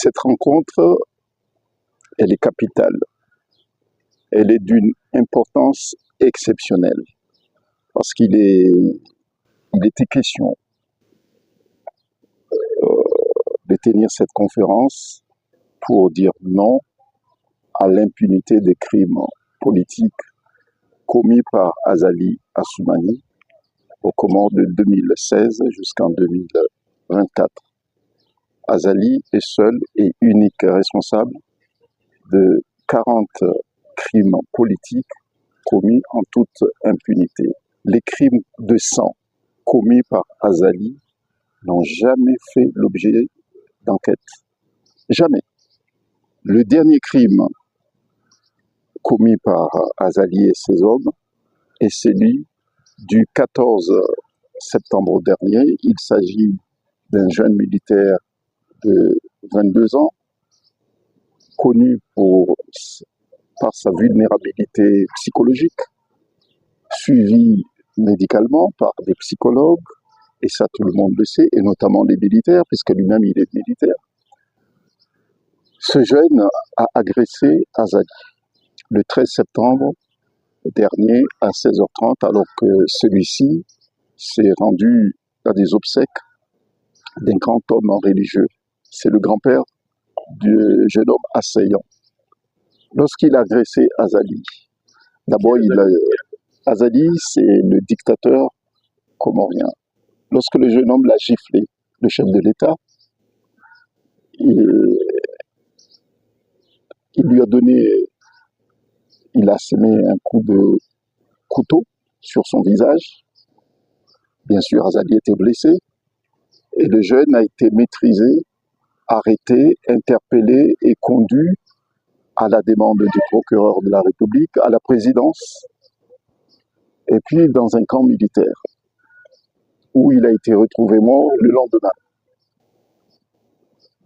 Cette rencontre, elle est capitale. Elle est d'une importance exceptionnelle parce qu'il était question de tenir cette conférence pour dire non à l'impunité des crimes politiques commis par Azali Assoumani aux Comores de 2016 jusqu'en 2024. Azali est seul et unique responsable de 40 crimes politiques commis en toute impunité. Les crimes de sang commis par Azali n'ont jamais fait l'objet d'enquête. Jamais. Le dernier crime commis par Azali et ses hommes est celui du 14 septembre dernier. Il s'agit d'un jeune militaire de 22 ans, connu par sa vulnérabilité psychologique, suivi médicalement par des psychologues, et ça tout le monde le sait, et notamment les militaires, puisque lui-même il est militaire. Ce jeune a agressé Azali le 13 septembre dernier à 16h30, alors que celui-ci s'est rendu à des obsèques d'un grand homme religieux. C'est le grand-père du jeune homme assaillant. Lorsqu'il a agressé Azali, d'abord, Azali, c'est le dictateur comorien. Lorsque le jeune homme l'a giflé, le chef de l'État, il a semé un coup de couteau sur son visage. Bien sûr, Azali était blessé et le jeune a été maîtrisé, arrêté, interpellé et conduit à la demande du procureur de la République à la présidence et puis dans un camp militaire où il a été retrouvé mort le lendemain.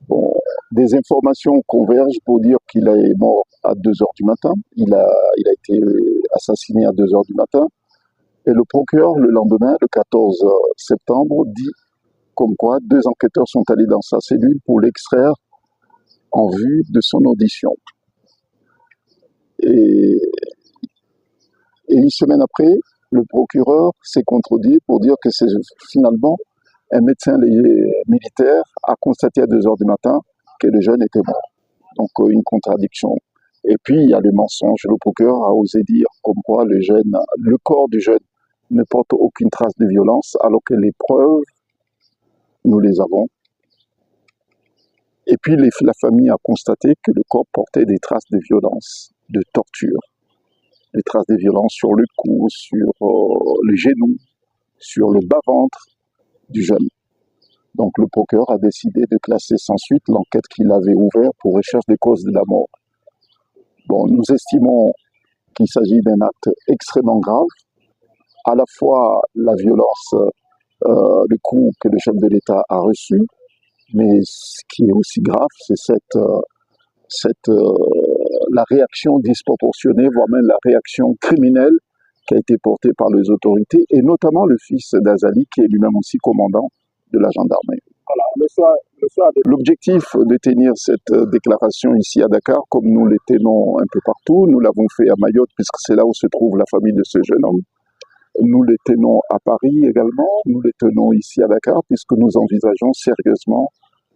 Bon, des informations convergent pour dire qu'il est mort à 2h du matin. Il a été assassiné à 2h du matin. Et le procureur, le lendemain, le 14 septembre, dit comme quoi 2 enquêteurs sont allés dans sa cellule pour l'extraire en vue de son audition. Et une semaine après, le procureur s'est contredit pour dire que c'est finalement un médecin militaire a constaté à 2h du matin que le jeune était mort. Donc une contradiction. Et puis il y a le mensonge. Le procureur a osé dire comme quoi le corps du jeune ne porte aucune trace de violence, alors que les preuves, nous les avons. Et puis la famille a constaté que le corps portait des traces de violence, de torture. Des traces de violence sur le cou, sur les genoux, sur le bas-ventre du jeune. Donc le procureur a décidé de classer sans suite l'enquête qu'il avait ouverte pour recherche des causes de la mort. Bon, nous estimons qu'il s'agit d'un acte extrêmement grave, à la fois la violence, le coup que le chef de l'État a reçu, mais ce qui est aussi grave, c'est la réaction disproportionnée, voire même la réaction criminelle qui a été portée par les autorités, et notamment le fils d'Azali, qui est lui-même aussi commandant de la gendarmerie. Voilà, l'objectif de tenir cette déclaration ici à Dakar, comme nous les tenons un peu partout, nous l'avons fait à Mayotte, puisque c'est là où se trouve la famille de ce jeune homme. Nous les tenons à Paris également, nous les tenons ici à Dakar, puisque nous envisageons sérieusement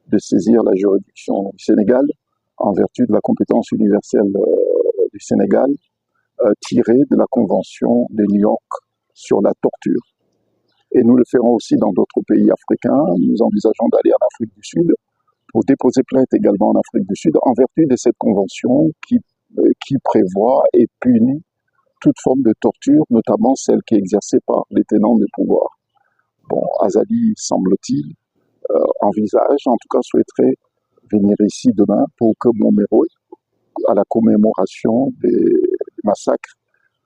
de saisir la juridiction du Sénégal en vertu de la compétence universelle du Sénégal tirée de la Convention de New York sur la torture. Et nous le ferons aussi dans d'autres pays africains. Nous envisageons d'aller en Afrique du Sud pour déposer plainte également en Afrique du Sud en vertu de cette convention qui prévoit et punit toute forme de torture, notamment celle qui est exercée par les tenants des pouvoirs. Bon, Azali, semble-t-il, envisage, en tout cas souhaiterait venir ici demain pour commémorer à la commémoration des massacres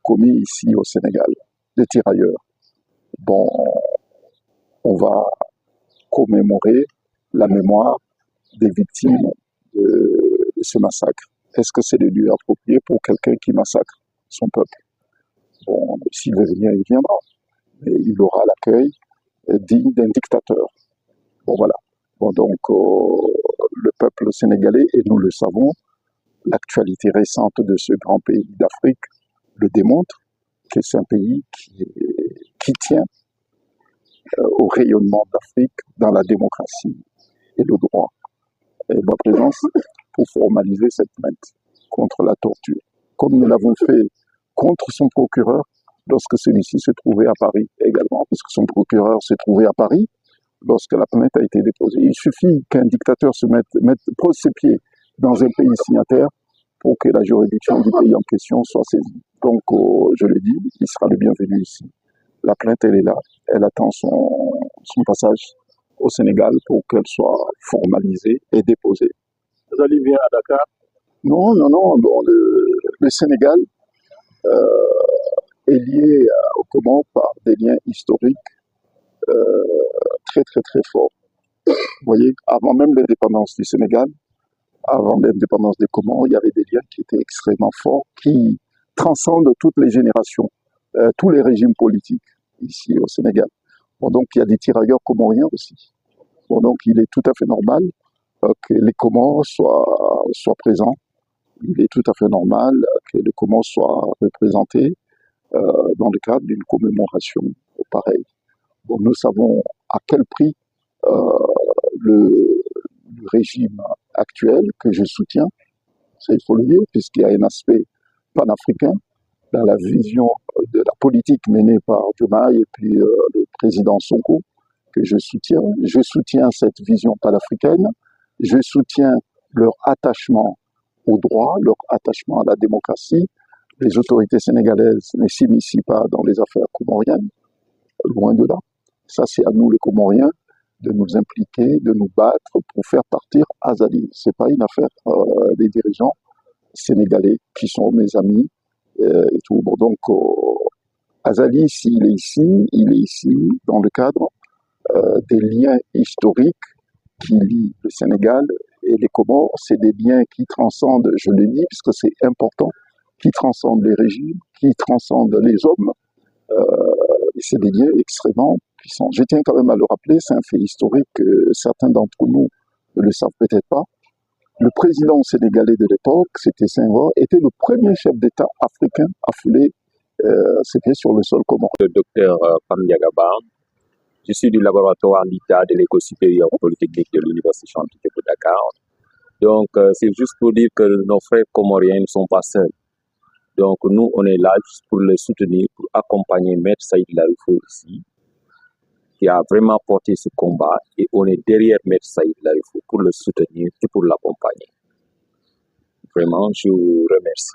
commis ici au Sénégal, des tirailleurs. Bon, on va commémorer la mémoire des victimes de ce massacre. Est-ce que c'est le lieu approprié pour quelqu'un qui massacre son peuple? Bon, s'il veut venir, il viendra. Mais il aura l'accueil digne d'un dictateur. Bon, voilà. Bon, donc, le peuple sénégalais, et nous le savons, l'actualité récente de ce grand pays d'Afrique le démontre, que c'est un pays qui tient au rayonnement d'Afrique dans la démocratie et le droit. Et ma présence pour formaliser cette plainte contre la torture, comme nous l'avons fait contre son procureur lorsque celui-ci se trouvait à Paris également, parce que son procureur se trouvait à Paris lorsque la plainte a été déposée. Il suffit qu'un dictateur pose ses pieds dans un pays signataire pour que la juridiction du pays en question soit saisie. Donc, je le dis, il sera le bienvenu ici. La plainte, elle est là. Elle attend son passage au Sénégal pour qu'elle soit formalisée et déposée. Vous allez venir à Dakar? Non, non, non. Bon, le Sénégal est lié au Comores par des liens historiques très, très, très forts. Vous voyez, avant même l'indépendance du Sénégal, avant l'indépendance des Comores, il y avait des liens qui étaient extrêmement forts, qui transcendent toutes les générations, tous les régimes politiques ici au Sénégal. Bon, donc il y a des tirailleurs comoriens aussi. Bon, donc il est tout à fait normal que les Comores soient présents. Il est tout à fait normal que les Comores soient représentés dans le cadre d'une commémoration pareille. Bon, nous savons à quel prix le régime actuel que je soutiens, il faut le dire, puisqu'il y a un aspect panafricain dans la vision de la politique menée par Diomaye et puis le président Sonko, que je soutiens. Je soutiens cette vision panafricaine, je soutiens leur attachement au droit, leur attachement à la démocratie. Les autorités sénégalaises ne s'initient pas dans les affaires comoriennes, loin de là. Ça, c'est à nous les Comoriens de nous impliquer, de nous battre pour faire partir Azali. Ce n'est pas une affaire des dirigeants sénégalais qui sont mes amis et tout. Bon, donc, Azali, s'il est ici, il est ici dans le cadre des liens historiques qui lient le Sénégal et les Comores. C'est des liens qui transcendent, je le dis, puisque c'est important, qui transcendent les régimes, qui transcendent les hommes. Et c'est des liens extrêmement puissants. Je tiens quand même à le rappeler, c'est un fait historique que certains d'entre nous ne le savent peut-être pas. Le président sénégalais de l'époque, c'était Senghor, était le premier chef d'État africain à fouler ses pieds sur le sol comorien. Le docteur Pam Diagaba, je suis du laboratoire LITA de l'École supérieure polytechnique de l'Université Cheikh Anta Diop de Dakar. Donc, c'est juste pour dire que nos frères comoriens ne sont pas seuls. Donc, nous, on est là juste pour les soutenir, pour accompagner Maître Saïd Larifou ici, qui a vraiment porté ce combat, et on est derrière Maître Saïd Larifou pour le soutenir et pour l'accompagner. Vraiment, je vous remercie.